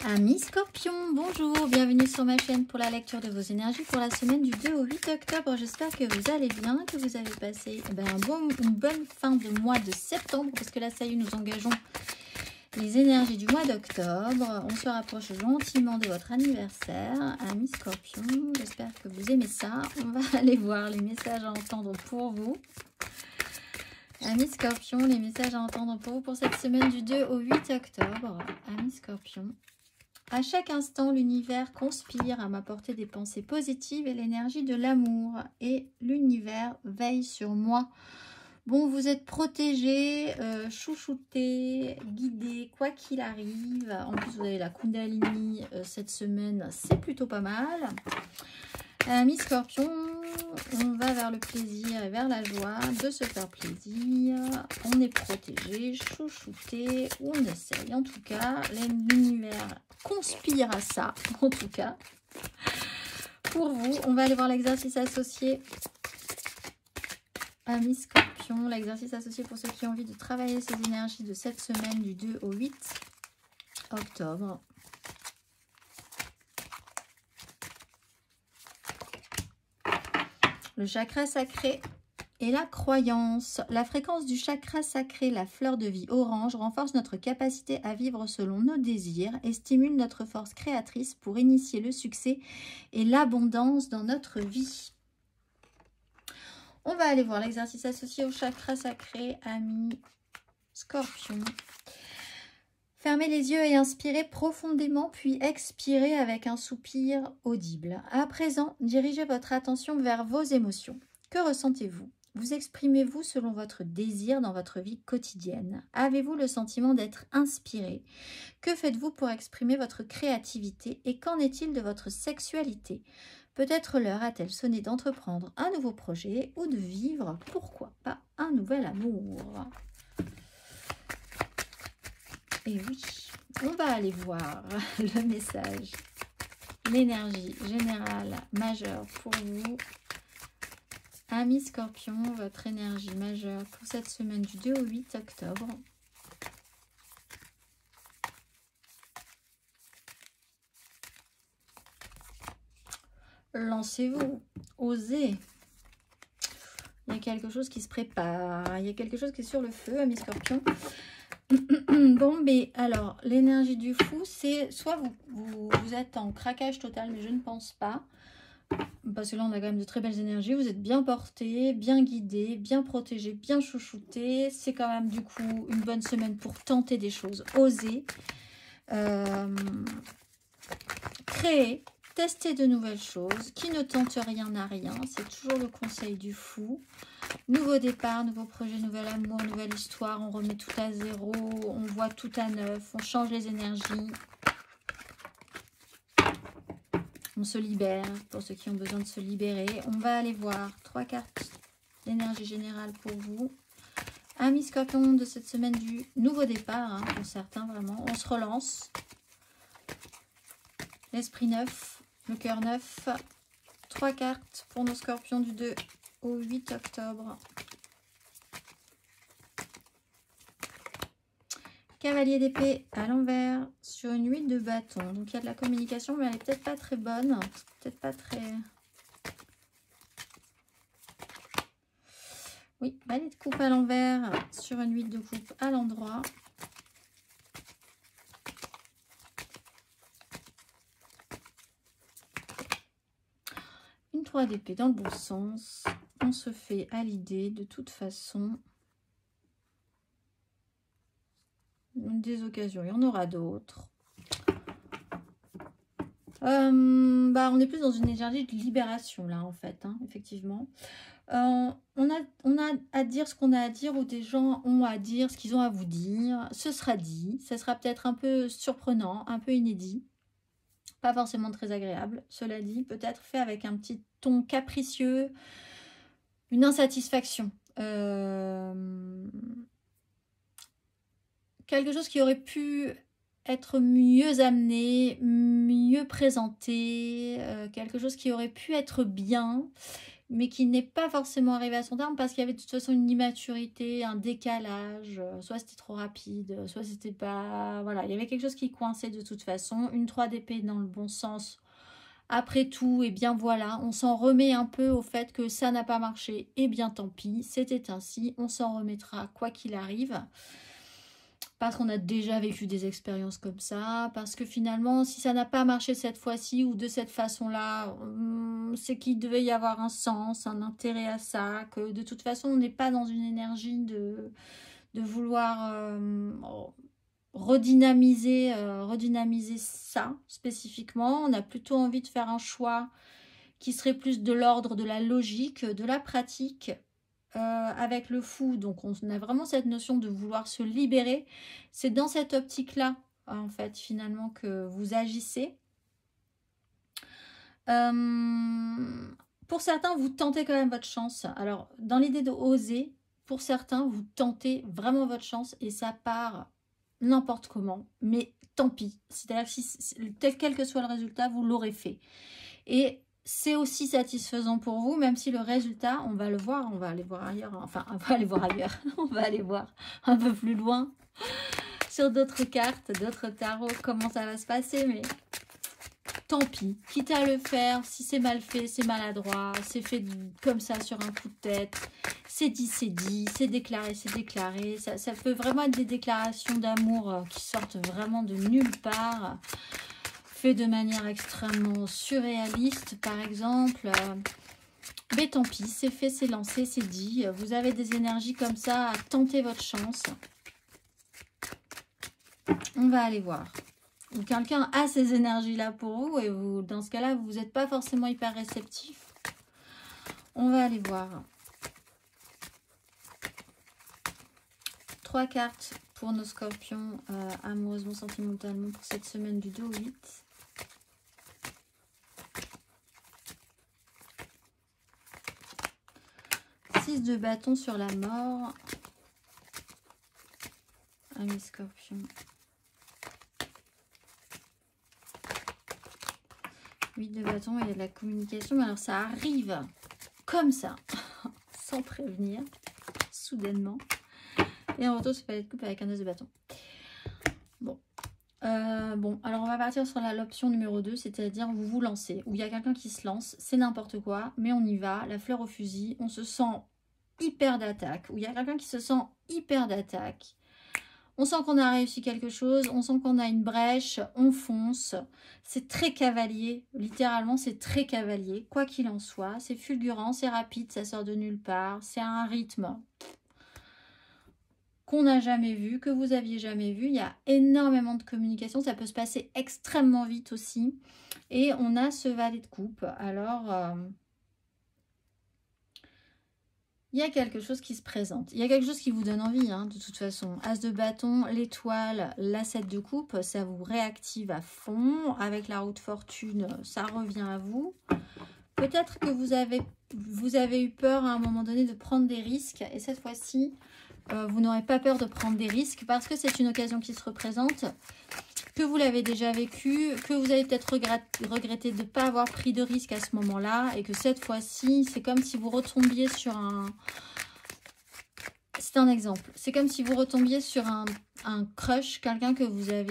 Amis Scorpions, bonjour, bienvenue sur ma chaîne pour la lecture de vos énergies pour la semaine du 2 au 8 octobre. J'espère que vous allez bien, que vous avez passé une bonne fin de mois de septembre, parce que là, ça y est, nous engageons les énergies du mois d'octobre. On se rapproche gentiment de votre anniversaire, amis Scorpions. J'espère que vous aimez ça. On va aller voir les messages à entendre pour vous. Amis Scorpions, les messages à entendre pour vous pour cette semaine du 2 au 8 octobre. Amis Scorpions. À chaque instant, l'univers conspire à m'apporter des pensées positives et l'énergie de l'amour. Et l'univers veille sur moi. Bon, vous êtes protégés, chouchoutés, guidés, quoi qu'il arrive. En plus, vous avez la Kundalini cette semaine, c'est plutôt pas mal. Amis Scorpions, on va vers le plaisir et vers la joie de se faire plaisir. On est protégé, chouchouté, on essaye. En tout cas, l'univers conspire à ça, en tout cas. Pour vous, on va aller voir l'exercice associé. Amis Scorpions, l'exercice associé pour ceux qui ont envie de travailler ces énergies de cette semaine du 2 au 8 octobre. Le chakra sacré et la croyance. La fréquence du chakra sacré, la fleur de vie orange, renforce notre capacité à vivre selon nos désirs et stimule notre force créatrice pour initier le succès et l'abondance dans notre vie. On va aller voir l'exercice associé au chakra sacré, amis Scorpions. Fermez les yeux et inspirez profondément, puis expirez avec un soupir audible. À présent, dirigez votre attention vers vos émotions. Que ressentez-vous? Vous exprimez-vous selon votre désir dans votre vie quotidienne? Avez-vous le sentiment d'être inspiré? Que faites-vous pour exprimer votre créativité? Et qu'en est-il de votre sexualité? Peut-être l'heure a-t-elle sonné d'entreprendre un nouveau projet ou de vivre, pourquoi pas, un nouvel amour? Et oui, on va aller voir le message, l'énergie générale majeure pour vous. Amis Scorpions, votre énergie majeure pour cette semaine du 2 au 8 octobre. Lancez-vous, osez. Il y a quelque chose qui se prépare, il y a quelque chose qui est sur le feu, amis Scorpions. Bon, mais alors, l'énergie du fou, c'est soit vous êtes en craquage total, mais je ne pense pas. Parce que là, on a quand même de très belles énergies. Vous êtes bien porté, bien guidé, bien protégé, bien chouchouté. C'est quand même, du coup, une bonne semaine pour tenter des choses. Oser. Créer. Tester de nouvelles choses. Qui ne tente rien n'a rien. C'est toujours le conseil du fou. Nouveau départ, nouveau projet, nouvel amour, nouvelle histoire. On remet tout à zéro. On voit tout à neuf. On change les énergies. On se libère pour ceux qui ont besoin de se libérer. On va aller voir 3 cartes d'énergie générale pour vous. Amis Scorpions de cette semaine du nouveau départ. Hein, pour certains, vraiment. On se relance. L'esprit neuf. Le cœur neuf. 3 cartes pour nos Scorpions du 2 au 8 octobre. Cavalier d'épée à l'envers sur une 8 de bâton. Donc il y a de la communication, mais elle n'est peut-être pas très bonne. Peut-être pas très... Oui, valet de coupe à l'envers sur une 8 de coupe à l'endroit. Une 3 d'épée dans le bon sens. On se fait à l'idée de toute façon. Des occasions, il y en aura d'autres. On est plus dans une énergie de libération là en fait, hein, effectivement. On a à dire ce qu'on a à dire, ou des gens ont à dire ce qu'ils ont à vous dire. Ce sera dit, ça sera peut-être un peu surprenant, un peu inédit. Pas forcément très agréable, cela dit, peut-être fait avec un petit ton capricieux, une insatisfaction. Quelque chose qui aurait pu être mieux amené, mieux présenté, quelque chose qui aurait pu être bien, mais qui n'est pas forcément arrivé à son terme parce qu'il y avait de toute façon une immaturité, un décalage, soit c'était trop rapide, soit c'était pas... Voilà, il y avait quelque chose qui coinçait de toute façon. Une 3 d'épée dans le bon sens. Après tout, et bien voilà, on s'en remet un peu au fait que ça n'a pas marché, et bien tant pis, c'était ainsi, on s'en remettra quoi qu'il arrive. Parce qu'on a déjà vécu des expériences comme ça, parce que finalement, si ça n'a pas marché cette fois-ci ou de cette façon-là, c'est qu'il devait y avoir un sens, un intérêt à ça, que de toute façon, on n'est pas dans une énergie de vouloir redynamiser ça spécifiquement. On a plutôt envie de faire un choix qui serait plus de l'ordre de la logique, de la pratique, avec le fou. Donc on a vraiment cette notion de vouloir se libérer. C'est dans cette optique-là, en fait, finalement, que vous agissez. Pour certains, vous tentez quand même votre chance. Alors, dans l'idée de oser, pour certains, vous tentez vraiment votre chance et ça part n'importe comment. Mais tant pis. C'est-à-dire que quel que soit le résultat, vous l'aurez fait. Et c'est aussi satisfaisant pour vous, même si le résultat, on va le voir, on va aller voir ailleurs. Enfin, on va aller voir ailleurs. On va aller voir un peu plus loin sur d'autres cartes, d'autres tarots, comment ça va se passer. Mais tant pis, quitte à le faire, si c'est mal fait, c'est maladroit, c'est fait comme ça sur un coup de tête, c'est dit, c'est déclaré, c'est déclaré. Ça peut vraiment être des déclarations d'amour qui sortent vraiment de nulle part, fait de manière extrêmement surréaliste, par exemple. Mais tant pis, c'est fait, c'est lancé, c'est dit. Vous avez des énergies comme ça à tenter votre chance. On va aller voir. Ou quelqu'un a ces énergies-là pour vous et vous, dans ce cas-là, vous n'êtes pas forcément hyper réceptif. On va aller voir. 3 cartes pour nos scorpions, amoureusement, sentimentalement, pour cette semaine du 2 au 8. De bâton sur la mort. Amis scorpion. 8 de bâton, il y a de la communication, mais alors ça arrive comme ça, sans prévenir, soudainement. Et en retour, c'est pas de coupe avec un as de bâton. Bon. Alors on va partir sur l'option numéro 2, c'est-à-dire vous vous lancez, où il y a quelqu'un qui se lance, c'est n'importe quoi, mais on y va, la fleur au fusil, on se sent hyper d'attaque, où il y a quelqu'un qui se sent hyper d'attaque. On sent qu'on a réussi quelque chose, on sent qu'on a une brèche, on fonce. C'est très cavalier, littéralement c'est très cavalier, quoi qu'il en soit. C'est fulgurant, c'est rapide, ça sort de nulle part. C'est un rythme qu'on n'a jamais vu, que vous aviez jamais vu. Il y a énormément de communication, ça peut se passer extrêmement vite aussi. Et on a ce valet de coupe. Alors... il y a quelque chose qui se présente. Il y a quelque chose qui vous donne envie, hein, de toute façon. As de bâton, l'étoile, la 7 de coupe, ça vous réactive à fond. Avec la roue de fortune, ça revient à vous. Peut-être que vous avez eu peur à un moment donné de prendre des risques. Et cette fois-ci, vous n'aurez pas peur de prendre des risques parce que c'est une occasion qui se représente. Que vous l'avez déjà vécu, que vous avez peut-être regretté de ne pas avoir pris de risque à ce moment-là et que cette fois-ci, c'est comme si vous retombiez sur un... C'est un exemple. C'est comme si vous retombiez sur un crush, quelqu'un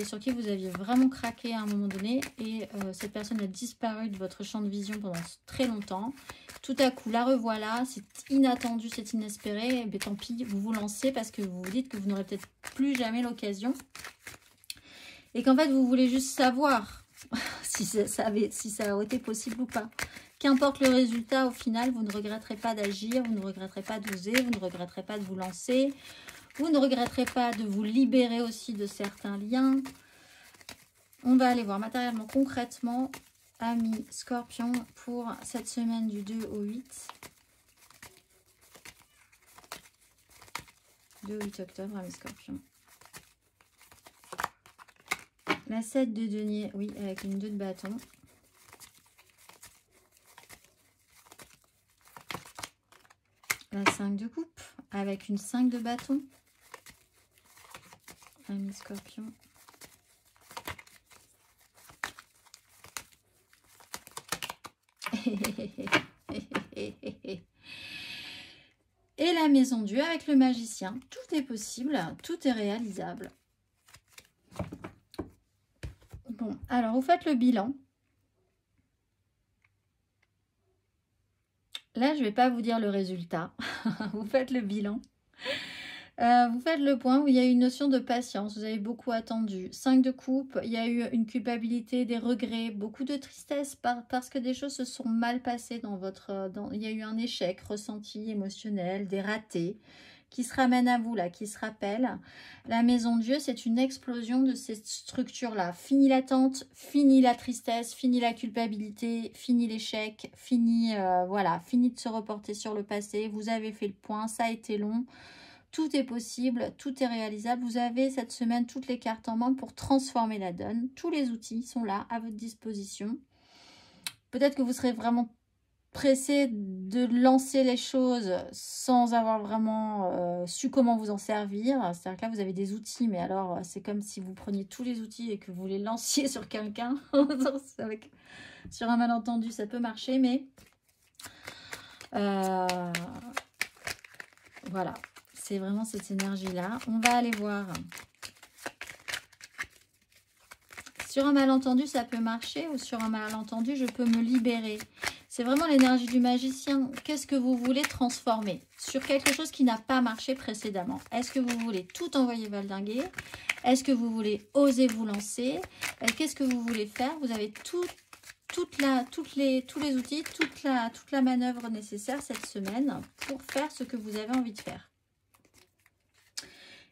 sur qui vous aviez vraiment craqué à un moment donné et cette personne a disparu de votre champ de vision pendant très longtemps. Tout à coup, la revoilà, c'est inattendu, c'est inespéré, et bien tant pis, vous vous lancez parce que vous vous dites que vous n'aurez peut-être plus jamais l'occasion. Et qu'en fait, vous voulez juste savoir si ça a été possible ou pas. Qu'importe le résultat, au final, vous ne regretterez pas d'agir, vous ne regretterez pas d'oser, vous ne regretterez pas de vous lancer, vous ne regretterez pas de vous libérer aussi de certains liens. On va aller voir matériellement, concrètement, amis scorpions, pour cette semaine du 2 au 8. 2 au 8 octobre, amis scorpions. La 7 de denier, oui, avec une 2 de bâton. La 5 de coupe, avec une 5 de bâton. Ami scorpion. Et la maison Dieu avec le magicien. Tout est possible, tout est réalisable. Bon, alors vous faites le bilan. Là, je ne vais pas vous dire le résultat. Vous faites le bilan. Vous faites le point où il y a une notion de patience. Vous avez beaucoup attendu. 5 de coupe, il y a eu une culpabilité, des regrets, beaucoup de tristesse parce que des choses se sont mal passées dans votre... il y a eu un échec ressenti, émotionnel, des ratés qui se ramènent à vous, là, qui se rappellent. La maison Dieu, c'est une explosion de ces structures-là. Fini l'attente, fini la tristesse, fini la culpabilité, fini l'échec, fini, voilà, fini de se reporter sur le passé. Vous avez fait le point, ça a été long. Tout est possible, tout est réalisable. Vous avez cette semaine toutes les cartes en main pour transformer la donne. Tous les outils sont là, à votre disposition. Peut-être que vous serez vraiment pressé de lancer les choses sans avoir vraiment su comment vous en servir. C'est-à-dire que là, vous avez des outils, mais alors, c'est comme si vous preniez tous les outils et que vous les lanciez sur quelqu'un. Sur un malentendu, ça peut marcher, mais voilà. C'est vraiment cette énergie-là. On va aller voir. Sur un malentendu, ça peut marcher, ou sur un malentendu, je peux me libérer. C'est vraiment l'énergie du magicien. Qu'est-ce que vous voulez transformer sur quelque chose qui n'a pas marché précédemment? Est-ce que vous voulez tout envoyer valdinguer? Est-ce que vous voulez oser vous lancer? Qu'est-ce que vous voulez faire? Vous avez tous les outils, toute la manœuvre nécessaire cette semaine pour faire ce que vous avez envie de faire.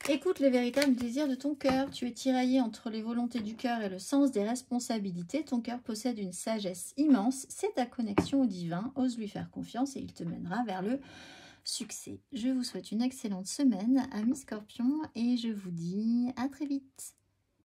Écoute les véritables désirs de ton cœur. Tu es tiraillé entre les volontés du cœur et le sens des responsabilités. Ton cœur possède une sagesse immense. C'est ta connexion au divin. Ose lui faire confiance et il te mènera vers le succès. Je vous souhaite une excellente semaine, amis Scorpions, et je vous dis à très vite.